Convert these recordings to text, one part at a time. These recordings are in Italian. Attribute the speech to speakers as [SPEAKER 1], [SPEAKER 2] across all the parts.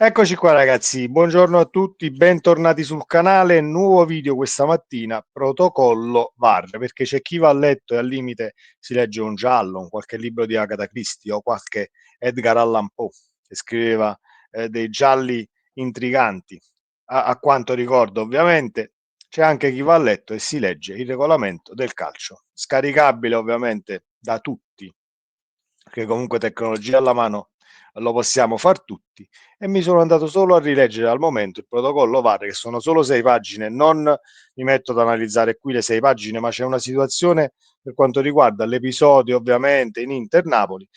[SPEAKER 1] Eccoci qua ragazzi, buongiorno a tutti, bentornati sul canale, nuovo video questa mattina, protocollo VAR, perché c'è chi va a letto e al limite si legge un giallo, un qualche libro di Agatha Christie o qualche Edgar Allan Poe che scriveva dei gialli intriganti. A quanto ricordo ovviamente c'è anche chi va a letto e si legge il regolamento del calcio, scaricabile ovviamente da tutti, che comunque tecnologia alla mano lo possiamo far tutti, e mi sono andato solo a rileggere al momento il protocollo VAR, che sono solo 6 pagine, non mi metto ad analizzare qui le 6 pagine, ma c'è una situazione per quanto riguarda l'episodio ovviamente in Inter-Napoli,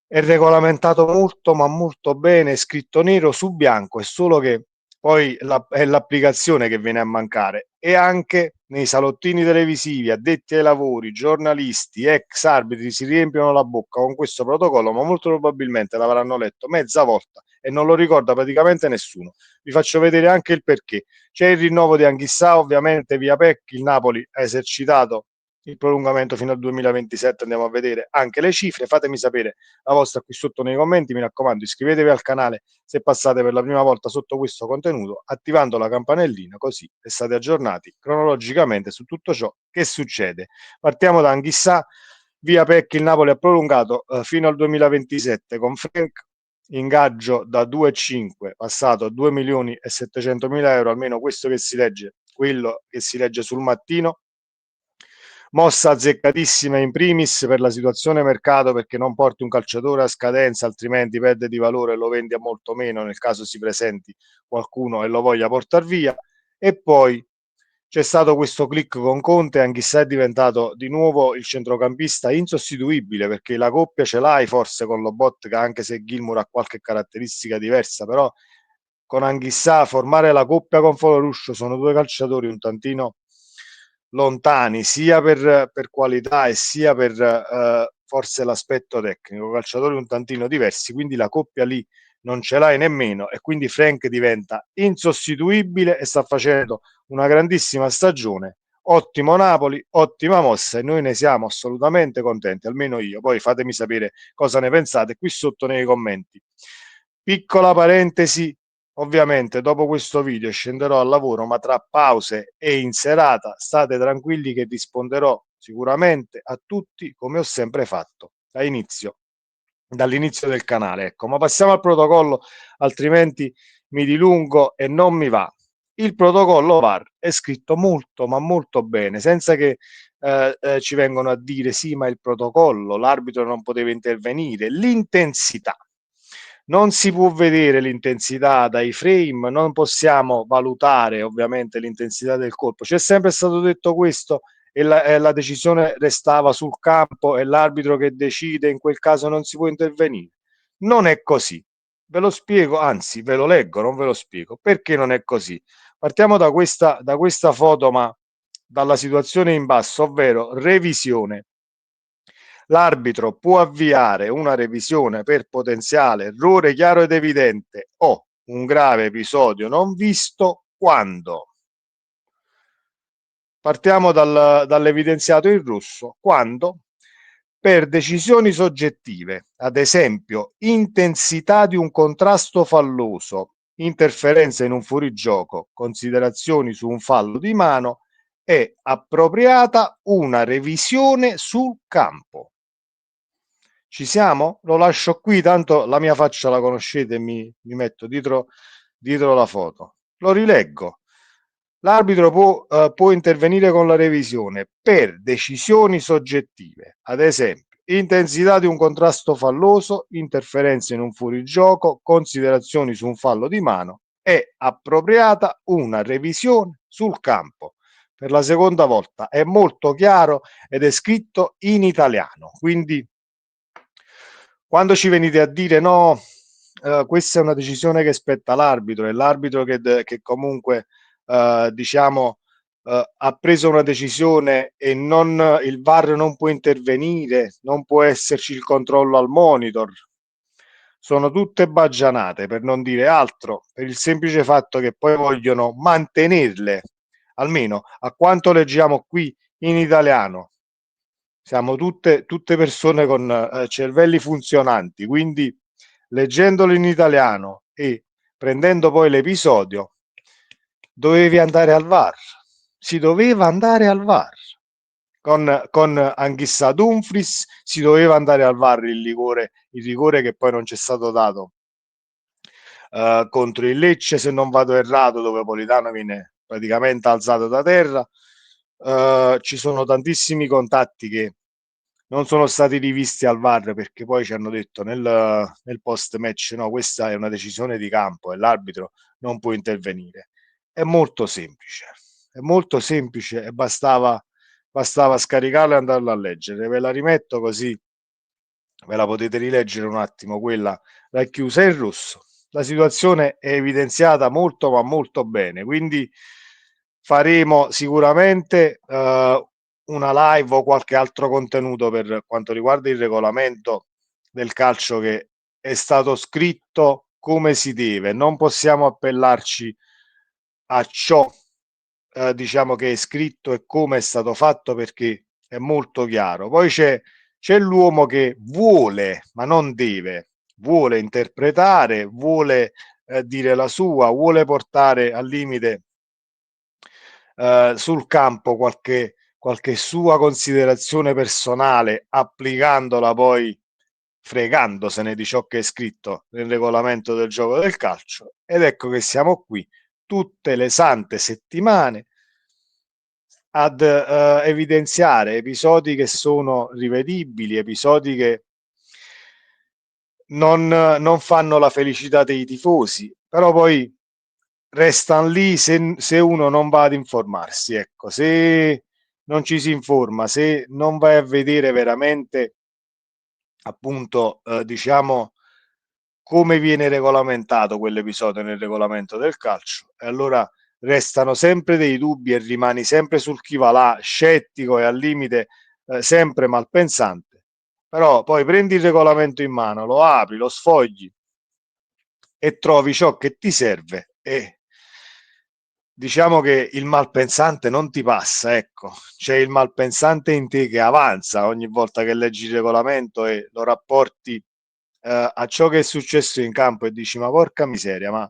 [SPEAKER 1] è regolamentato molto ma molto bene, è scritto nero su bianco, è solo che poi è l'applicazione che viene a mancare, e anche nei salottini televisivi addetti ai lavori, giornalisti, ex arbitri si riempiono la bocca con questo protocollo, ma molto probabilmente l'avranno letto mezza volta e non lo ricorda praticamente nessuno. Vi faccio vedere anche il perché. C'è il rinnovo di Anghissà, ovviamente via PEC, il Napoli ha esercitato il prolungamento fino al 2027, andiamo a vedere anche le cifre, fatemi sapere la vostra qui sotto nei commenti, mi raccomando iscrivetevi al canale se passate per la prima volta sotto questo contenuto, attivando la campanellina, così restate aggiornati cronologicamente su tutto ciò che succede. Partiamo da Anghissà, via Pecchi, il Napoli ha prolungato fino al 2027 con Frank, ingaggio da 2,5 passato a 2 milioni e 700 mila euro, almeno questo che si legge, quello che si legge sul mattino. Mossa azzeccatissima in primis per la situazione mercato, perché non porti un calciatore a scadenza, altrimenti perde di valore e lo vendi a molto meno nel caso si presenti qualcuno e lo voglia portare via. E poi c'è stato questo click con Conte, anche se è diventato di nuovo il centrocampista insostituibile, perché la coppia ce l'hai forse con Lobotka, anche se Gilmour ha qualche caratteristica diversa, però con Anghissà formare la coppia con Foloruscio sono due calciatori un tantino lontani sia per qualità e sia per forse l'aspetto tecnico, calciatori un tantino diversi, quindi la coppia lì non ce l'hai nemmeno, e quindi Frank diventa insostituibile e sta facendo una grandissima stagione. Ottimo Napoli, ottima mossa, e noi ne siamo assolutamente contenti, almeno io. Poi fatemi sapere cosa ne pensate qui sotto nei commenti. Piccola parentesi, ovviamente dopo questo video scenderò al lavoro, ma tra pause e in serata state tranquilli che risponderò sicuramente a tutti come ho sempre fatto dall'inizio del canale. Ecco, ma passiamo al protocollo, altrimenti mi dilungo e non mi va. Il protocollo VAR è scritto molto ma molto bene, senza che ci vengono a dire sì, ma il protocollo, l'arbitro non poteva intervenire, l'intensità. Non si può vedere l'intensità dai frame, non possiamo valutare ovviamente l'intensità del colpo. C'è sempre stato detto questo, e la decisione restava sul campo, e l'arbitro che decide, in quel caso non si può intervenire. Non è così. Ve lo spiego, anzi ve lo leggo, non ve lo spiego. Perché non è così? Partiamo da questa foto, ma dalla situazione in basso, ovvero revisione. L'arbitro può avviare una revisione per potenziale errore chiaro ed evidente o un grave episodio non visto quando. Partiamo dall'evidenziato in rosso, quando per decisioni soggettive, ad esempio intensità di un contrasto falloso, interferenza in un fuorigioco, considerazioni su un fallo di mano, è appropriata una revisione sul campo. Ci siamo? Lo lascio qui, tanto la mia faccia la conoscete, mi metto dietro la foto. Lo rileggo. L'arbitro può intervenire con la revisione per decisioni soggettive, ad esempio intensità di un contrasto falloso, interferenze in un fuorigioco, considerazioni su un fallo di mano. È appropriata una revisione sul campo. Per la seconda volta è molto chiaro ed è scritto in italiano, quindi quando ci venite a dire no, questa è una decisione che spetta all'arbitro, è l'arbitro che comunque diciamo ha preso una decisione e non, il VAR non può intervenire, non può esserci il controllo al monitor. Sono tutte baggianate, per non dire altro, per il semplice fatto che poi vogliono mantenerle, almeno a quanto leggiamo qui in italiano. Siamo tutte persone con cervelli funzionanti, quindi leggendolo in italiano e prendendo poi l'episodio, dovevi andare al VAR. Si doveva andare al VAR. Con Anghissa Dumfries si doveva andare al VAR il rigore che poi non c'è stato dato contro il Lecce, se non vado errato, dove Politano viene praticamente alzato da terra. Ci sono tantissimi contatti che non sono stati rivisti al VAR perché poi ci hanno detto nel post match no, questa è una decisione di campo e l'arbitro non può intervenire. È molto semplice e bastava scaricarla e andarla a leggere. Ve la rimetto così ve la potete rileggere un attimo, quella racchiusa in rosso. La situazione è evidenziata molto ma molto bene, quindi faremo sicuramente una live o qualche altro contenuto per quanto riguarda il regolamento del calcio che è stato scritto come si deve. Non possiamo appellarci a ciò diciamo che è scritto e come è stato fatto perché è molto chiaro. Poi c'è l'uomo che vuole, ma non deve, vuole interpretare, vuole dire la sua, vuole portare al limite sul campo qualche sua considerazione personale, applicandola poi fregandosene di ciò che è scritto nel regolamento del gioco del calcio. Ed ecco che siamo qui tutte le sante settimane ad evidenziare episodi che sono rivedibili, episodi che non fanno la felicità dei tifosi, però poi restano lì se uno non va ad informarsi, ecco, se non ci si informa, se non vai a vedere veramente appunto diciamo come viene regolamentato quell'episodio nel regolamento del calcio e allora restano sempre dei dubbi e rimani sempre sul chi va là, scettico e al limite sempre malpensante. Però poi prendi il regolamento in mano, lo apri, lo sfogli e trovi ciò che ti serve e diciamo che il malpensante non ti passa, ecco, c'è il malpensante in te che avanza ogni volta che leggi il regolamento e lo rapporti a ciò che è successo in campo e dici ma porca miseria, ma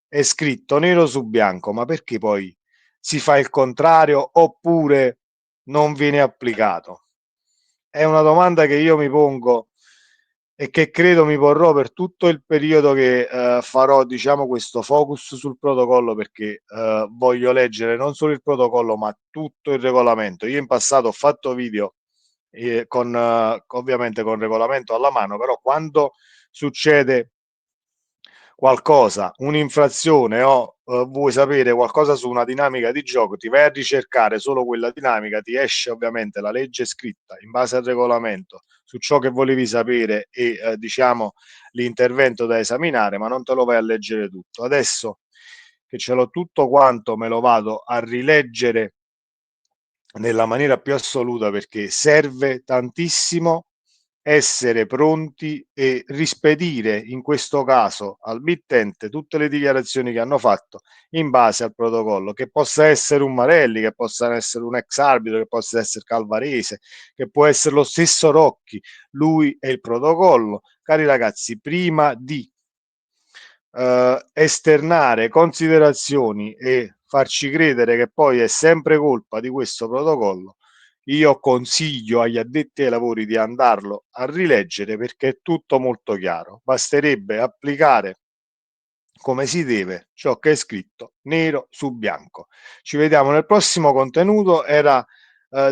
[SPEAKER 1] è scritto nero su bianco, ma perché poi si fa il contrario oppure non viene applicato? È una domanda che io mi pongo e che credo mi porrò per tutto il periodo che farò, diciamo, questo focus sul protocollo perché voglio leggere non solo il protocollo ma tutto il regolamento. Io in passato ho fatto video con ovviamente con regolamento alla mano, però quando succede qualcosa, un'infrazione o vuoi sapere qualcosa su una dinamica di gioco, ti vai a ricercare solo quella dinamica, ti esce ovviamente la legge scritta in base al regolamento su ciò che volevi sapere e diciamo l'intervento da esaminare, ma non te lo vai a leggere tutto. Adesso che ce l'ho tutto quanto, me lo vado a rileggere nella maniera più assoluta perché serve tantissimo essere pronti e rispedire in questo caso al mittente tutte le dichiarazioni che hanno fatto in base al protocollo, che possa essere un Marelli, che possa essere un ex arbitro, che possa essere Calvarese, che può essere lo stesso Rocchi, lui è il protocollo. Cari ragazzi, prima di esternare considerazioni e farci credere che poi è sempre colpa di questo protocollo, io consiglio agli addetti ai lavori di andarlo a rileggere perché è tutto molto chiaro. Basterebbe applicare come si deve ciò che è scritto nero su bianco. Ci vediamo nel prossimo contenuto. Era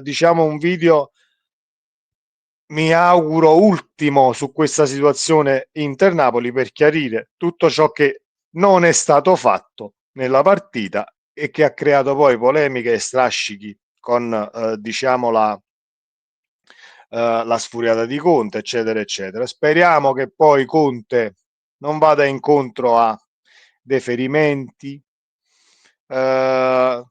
[SPEAKER 1] diciamo un video mi auguro ultimo su questa situazione Inter Napoli per chiarire tutto ciò che non è stato fatto nella partita e che ha creato poi polemiche e strascichi con diciamo la sfuriata di Conte, eccetera, eccetera. Speriamo che poi Conte non vada incontro a deferimenti, eh,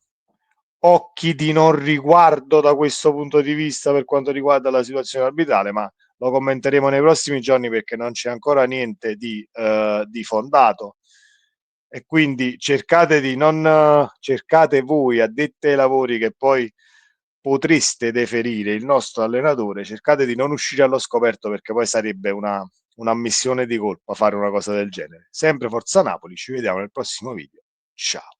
[SPEAKER 1] occhi di non riguardo da questo punto di vista per quanto riguarda la situazione arbitrale, ma lo commenteremo nei prossimi giorni perché non c'è ancora niente di fondato e quindi cercate di non cercate voi addetti ai lavori che poi potreste deferire il nostro allenatore, cercate di non uscire allo scoperto perché poi sarebbe un'ammissione di colpa fare una cosa del genere. Sempre Forza Napoli, ci vediamo nel prossimo video. Ciao.